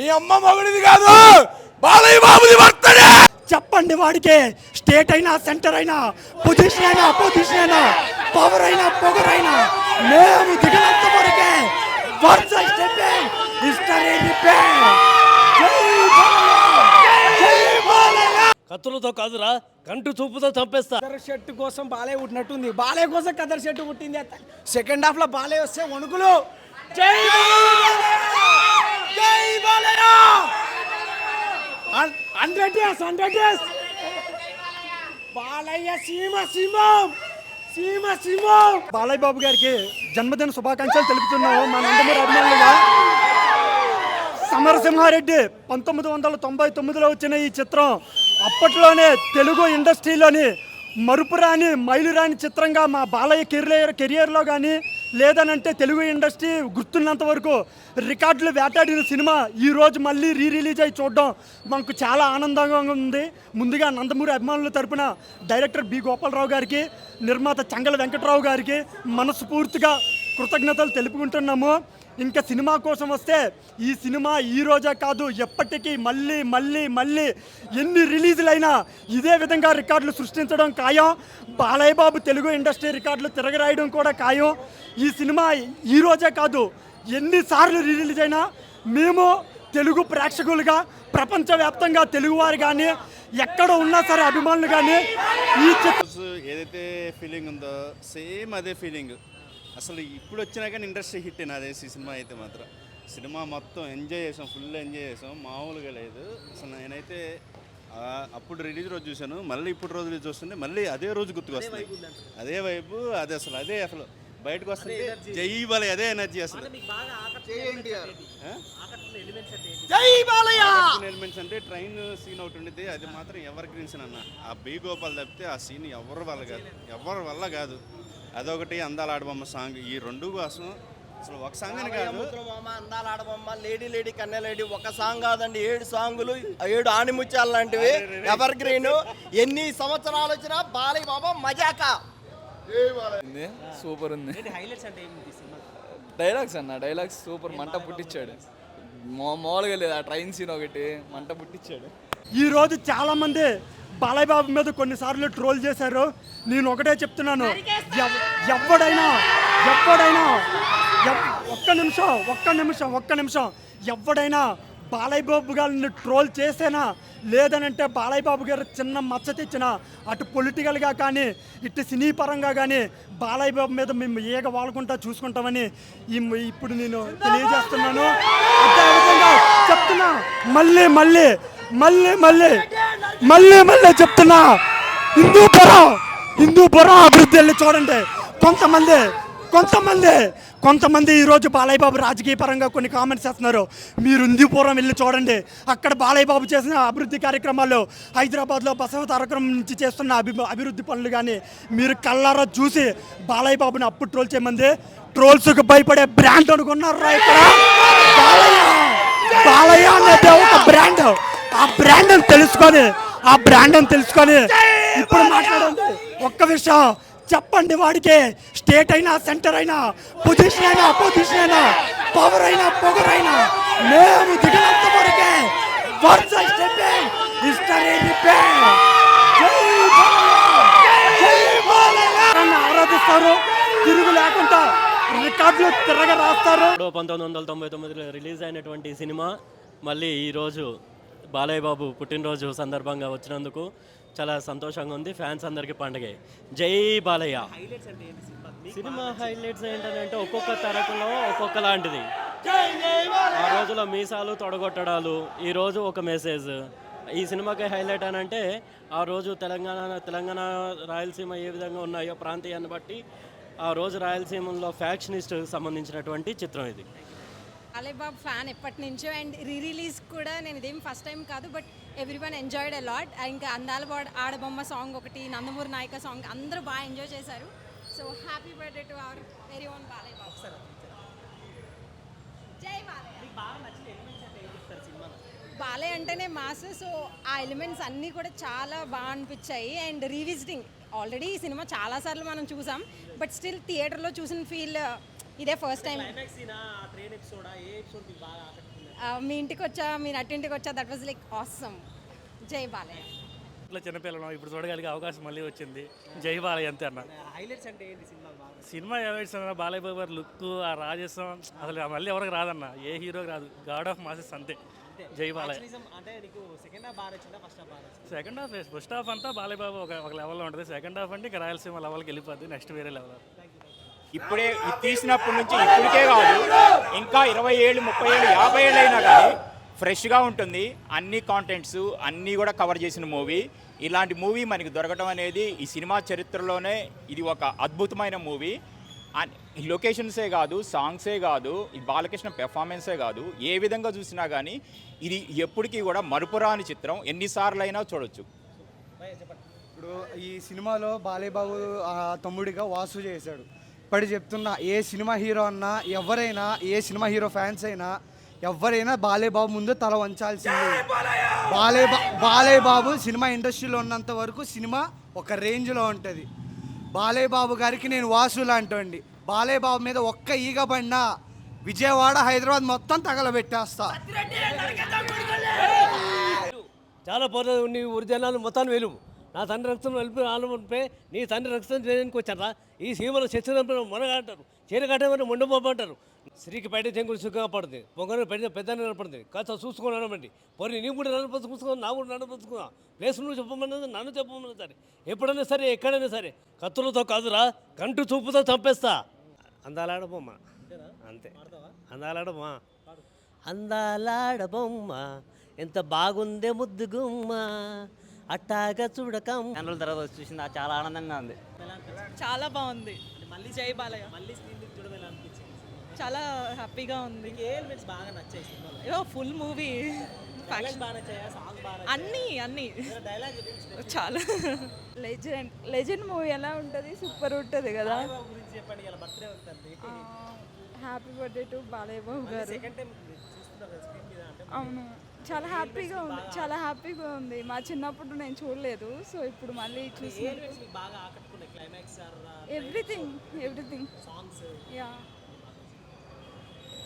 ఈ అమ్మ మగుడిది కాదు, బాలయ్య బాబుది బర్త్డే. చెప్పండి వాడికి, స్టేట్ అయినా సెంటర్ అయినా పొజిషన్ అయినా అపోజిషన్ అయినా పవర్ అయినా పొగర్ అయినా మేము దిగినంత వరకే వర్ష హిస్టరీ రిపేర్. కత్తులతో కాదురా, కంటు చూపుతో చంపేస్తా. కదర్ షర్ట్ కోసం బాలే పుట్టినట్టుంది, బాలే కోసం కదర్ షర్ట్ పుట్టింది. సెకండ్ హాఫ్ లో బాలే వస్తే వణుకులు. జై జై బాలయ్య. 100 years బాలయ్య సీమ సింహం, సీమ సింహం. బాలయ్య బాబు గారికి జన్మదిన శుభాకాంక్షలు తెలుపుతున్నాము మా నందమూరి అభిమానులుగా. సమరసింహారెడ్డి 1999లో వచ్చిన ఈ చిత్రం అప్పట్లోనే తెలుగు ఇండస్ట్రీలోని మరుపురాని మైలురాని చిత్రంగా మా బాలయ్య కెరియర్లో కానీ లేదనంటే తెలుగు ఇండస్ట్రీ గుర్తున్నంత వరకు రికార్డులు వేటాడిన సినిమా ఈరోజు మళ్ళీ రిలీజ్ అయి చూడడం మాకు చాలా ఆనందంగా ఉంది. ముందుగా నందమూరి అభిమానుల తరపున డైరెక్టర్ బి గోపాలరావు గారికి, నిర్మాత చంగల వెంకట్రావు గారికి మనస్ఫూర్తిగా కృతజ్ఞతలు తెలుపుకుంటున్నాము. ఇంకా సినిమా కోసం వస్తే ఈ సినిమా ఈ రోజే కాదు, ఎప్పటికీ మళ్ళీ మళ్ళీ మళ్ళీ ఎన్ని రిలీజులైనా ఇదే విధంగా రికార్డులు సృష్టించడం ఖాయం. బాలయ్య బాబు తెలుగు ఇండస్ట్రీ రికార్డులు తిరగరాయడం కూడా ఖాయం. ఈ సినిమా ఈ రోజే కాదు, ఎన్నిసార్లు రిలీజ్ అయినా మేము తెలుగు ప్రేక్షకులుగా ప్రపంచవ్యాప్తంగా తెలుగువారు కానీ ఎక్కడ ఉన్నా సరే అభిమానులు కానీ ఈ ఏదైతే ఫీలింగ్ ఉందో సేమ్ అదే ఫీలింగ్. అసలు ఇప్పుడు వచ్చినా కానీ ఇండస్ట్రీ హిట్ నాదే సినిమా అయితే మాత్రం. సినిమా మొత్తం ఎంజాయ్ చేసాం, ఫుల్ ఎంజాయ్ చేసాం, మామూలుగా లేదు. అసలు నేనైతే అప్పుడు రిలీజ్ రోజు చూశాను, మళ్ళీ ఇప్పుడు రోజు రిలీజ్ వస్తుంటే మళ్ళీ అదే రోజు గుర్తుకు వస్తుంది. అదే వైపు అదే అసలు బయటకు వస్తుంది జై బాలయ్య, అదే ఎనర్జీ. అసలు ఎలిమెంట్స్ అంటే ట్రైన్ సీన్ ఒకటి ఉండేది, అది మాత్రం ఎవర్ గ్రీన్ సీన్ అన్న. ఆ బి గోపాల్ తప్పితే ఆ సీన్ ఎవరి వల్ల కాదు. అదొకటి అందాల ఆడబొమ్మ సాంగ్, ఈ రెండు కోసం అసలు ఒక సాంగ్ అని కాదు. అందాల ఆడబొమ్మ, లేడీ కన్నెలేడీ ఒక సాంగ్ కాదండి, 7 సాంగులు, 7 ఆణిముత్యాలు లాంటివి, ఎవర్ గ్రీన్. ఎన్ని సంవత్సరాలు వచ్చినా బాలయ్య బాబా మజాక. సూపర్ ఉంది. డైలాగ్స్ అన్న, డైలాగ్స్ సూపర్, మంట పుట్టించాడు. మామూలుగా లేదు, ఆ ట్రైన్ సీన్ ఒకటి మంట పుట్టించాడు. ఈరోజు చాలామంది బాలయ్య బాబు మీద కొన్నిసార్లు ట్రోల్ చేశారు. నేను ఒకటే చెప్తున్నాను, ఎవడైనా ఒక్క నిమిషం ఎవడైనా బాలయ్య బాబు గారిని ట్రోల్ చేసేనా లేదనంటే బాలయ్య బాబు గారు చిన్న మచ్చ తెచ్చినా అటు పొలిటికల్గా కానీ ఇటు సినీ పరంగా కానీ బాలయ్య బాబు మీద మేము ఏగ వాడుకుంటా చూసుకుంటామని ఇప్పుడు నేను తెలియజేస్తున్నాను. అదేవిధంగా చెప్తున్నా, మళ్ళీ చెప్తున్నా, హిందూపురం అభివృద్ధి వెళ్ళి చూడండి. కొంతమంది ఈరోజు బాలయ్య బాబు రాజకీయ పరంగా కొన్ని కామెంట్స్ చేస్తున్నారు. మీరు హిందూపురం వెళ్ళి చూడండి, అక్కడ బాలయ్య బాబు చేసిన అభివృద్ధి కార్యక్రమాలు, హైదరాబాద్లో బసవ తారకం నుంచి చేస్తున్న అభివృద్ధి పనులు కానీ మీరు కళ్ళారా చూసి బాలయ్య బాబుని అప్పుడు ట్రోల్ చేయమంది. ట్రోల్స్కి భయపడే బ్రాండ్ అనుకున్నారా ఇక్కడ? బాలయ్య అనేది ఒక బ్రాండ్. ఆ బ్రాండ్ని తెలుసుకొని ఇప్పుడు మాట్లాడండి. ఒక్క విషయం చెప్పండి వాడికి, స్టేట్ అయినా సెంటర్ అయినా పొజిషన్ అయినా అపోజిషన్ అయినా పవర్ అయినా పొగర్ అయినా మేము దిగినంత వరకే వర్ష హిస్టరీ రిపేర్. ఆరాధిస్తారు, తిరుగు లేకుండా రికార్డులు తిరగ రాస్తారు. 1999లో రిలీజ్ అయినటువంటి సినిమా మళ్ళీ ఈరోజు బాలయ్య బాబు పుట్టినరోజు సందర్భంగా వచ్చినందుకు చాలా సంతోషంగా ఉంది. ఫ్యాన్స్ అందరికీ పండుగే. జై బాలయ్య. సినిమా హైలైట్స్ ఏంటంటే ఒక్కొక్క తరగతిలో ఒక్కొక్క లాంటిది. ఆ రోజులో మీసాలు తొడగొట్టడాలు, ఈరోజు ఒక మెసేజ్. ఈ సినిమాకి హైలైట్ అని అంటే ఆ రోజు తెలంగాణ రాయలసీమ ఏ విధంగా ఉన్నాయో ప్రాంతీయాన్ని బట్టి ఆ రోజు రాయలసీమలో ఫ్యాక్షనిస్ట్ సంబంధించినటువంటి చిత్రం ఇది. బాలయ్య బాబు ఫ్యాన్ ఎప్పటి నుంచో, అండ్ రిలీజ్ కూడా నేను ఇదేం ఫస్ట్ టైం కాదు, but everyone enjoyed a lot. ఇంకా అందాల ఆడబొమ్మ సాంగ్ ఒకటి, నందమూరి నాయక సాంగ్ అందరూ బాగా ఎంజాయ్ చేశారు. So happy birthday to our very own Balayya Babu. జై బాలయ్య. బాలయ్య అంటేనే మాస్, సో ఆ ఎలిమెంట్స్ అన్నీ కూడా చాలా బాగా అనిపించాయి. అండ్ రీవిజిటింగ్, ఆల్రెడీ ఈ సినిమా చాలాసార్లు మనం చూసాం, బట్ స్టిల్ థియేటర్లో చూసిన ఫీల్ ఇదే ఫస్ట్ టైం. మీ ఇంటికి వచ్చా మీ నట్టింటికి వచ్చా దట్ వాజ్ లైక్ ఆసమ్. జై బాలయ్య. ఇట్లా చిన్నపిల్లలు ఇప్పుడు చూడగలిగే అవకాశం మళ్ళీ వచ్చింది. జై బాలయ్య అంతే అన్న. హైలైట్స్ అంటే ఏంటి సినిమా? సినిమా హైలైట్స్ అన్న బాలయ్య బాబు గారి లుక్, ఆ రాజస్వం అసలు మళ్ళీ ఎవరికి రాదన్న, ఏ హీరోకి రాదు. గాడ్ ఆఫ్ మాసెస్ అంతే. జై బాలయ్య. అంటే నీకు సెకండ్ హాఫ్ బాగా నచ్చిందా ఫస్ట్ హాఫ్ బాగా నచ్చిందా? సెకండ్ హాఫ్, ఫస్ట్ హాఫ్ అంతా బాలయ్య బాబు ఒక లెవెల్లో ఉంటుంది. సెకండ్ హాఫ్ అంటే ఇక రాయలసీమ లెవెల్కి వెళ్ళిపోద్ది, నెక్స్ట్ వేరే లెవెల్. ఇప్పుడే ఇది తీసినప్పటి నుంచి ఇప్పటికే కాదు, ఇంకా 20 ఏళ్ళు 30 ఏళ్ళు 50 ఏళ్ళు అయినా కానీ ఫ్రెష్గా ఉంటుంది. అన్ని కాంటెంట్స్ అన్నీ కూడా కవర్ చేసిన మూవీ. ఇలాంటి మూవీ మనకి దొరకడం అనేది ఈ సినిమా చరిత్రలోనే ఇది ఒక అద్భుతమైన మూవీ. లొకేషన్సే కాదు, సాంగ్సే కాదు, ఈ బాలకృష్ణ పెర్ఫార్మెన్సే కాదు, ఏ విధంగా చూసినా కానీ ఇది ఎప్పటికీ కూడా మరుపురాని చిత్రం. ఎన్నిసార్లు అయినా చూడొచ్చు. ఇప్పుడు ఈ సినిమాలో బాలయ్య బాబు తమ్ముడిగా వాసు చేశాడు. ఇప్పుడు చెప్తున్నా, ఏ సినిమా హీరో అన్నా, ఎవరైనా, ఏ సినిమా హీరో ఫ్యాన్స్ అయినా ఎవరైనా బాలయ్య బాబు ముందు తల వంచాల్సిందే. బాలయ్య బాబు సినిమా ఇండస్ట్రీలో ఉన్నంత వరకు సినిమా ఒక రేంజ్లో ఉంటుంది. బాలయ్య బాబు గారికి నేను వాసు లాంటి. బాలయ్య బాబు మీద ఒక్క ఈగ పడినా విజయవాడ హైదరాబాద్ మొత్తం తగలబెట్టేస్తా. చాలా పోతుంది. నీ ఒరిజినల్ మొత్తాన్ని వెలువు. నా తండ్రి రక్తం వెళ్ళిపోయి ఆలపై నీ తండ్రి రక్తం చేయడానికి వచ్చారా? ఈ సీమలో చచ్చినప్పుడు మొనగంటారు, చీరగట్టమని మొండబోమంటారు. స్త్రీకి బయట చెంగులు సుఖంగా పడుతుంది, పొంగలు పెద్ద పెద్ద నిలబడుతుంది. కాస్త చూసుకొని అనమండి. పోనీ నీ కూడా నన్ను పుచ్చుకున్నా, నా కూడా నన్ను పుచ్చుకున్నా. ప్లేస్ నువ్వు చెప్పమన్నది, నన్ను చెప్పమన్నది. సరే, ఎప్పుడైనా సరే, ఎక్కడైనా సరే, కత్తులతో కాదురా, కంటు చూపుతో చంపేస్తా. అందాలాడ బొమ్మ అంతే. అందాలాడ బొమ్మ, అందాలాడ బొమ్మ ఎంత బాగుందే ముద్దుగుమ్మ, అట్టాగా చూడకం. గంటల తర్వాత చూసింది, చాలా ఆనందంగా ఉంది. చాలా బాగుంది. మళ్ళీ జై బాలయ్య. మళ్ళీ చాలా హ్యాపీగా ఉంది. బాగా నచ్చాయి ఫుల్ మూవీ. అన్నీ చాలా లెజెండ్ మూవీ ఎలా ఉంటుంది, సూపర్ ఉంటుంది కదా. Happy birthday to Balayya Babu గారు. అవును, చాలా హ్యాపీగా ఉంది. మా చిన్నప్పుడు నేను చూడలేదు, సో ఇప్పుడు మళ్ళీ చూసి ఎవ్రీథింగ్ యా.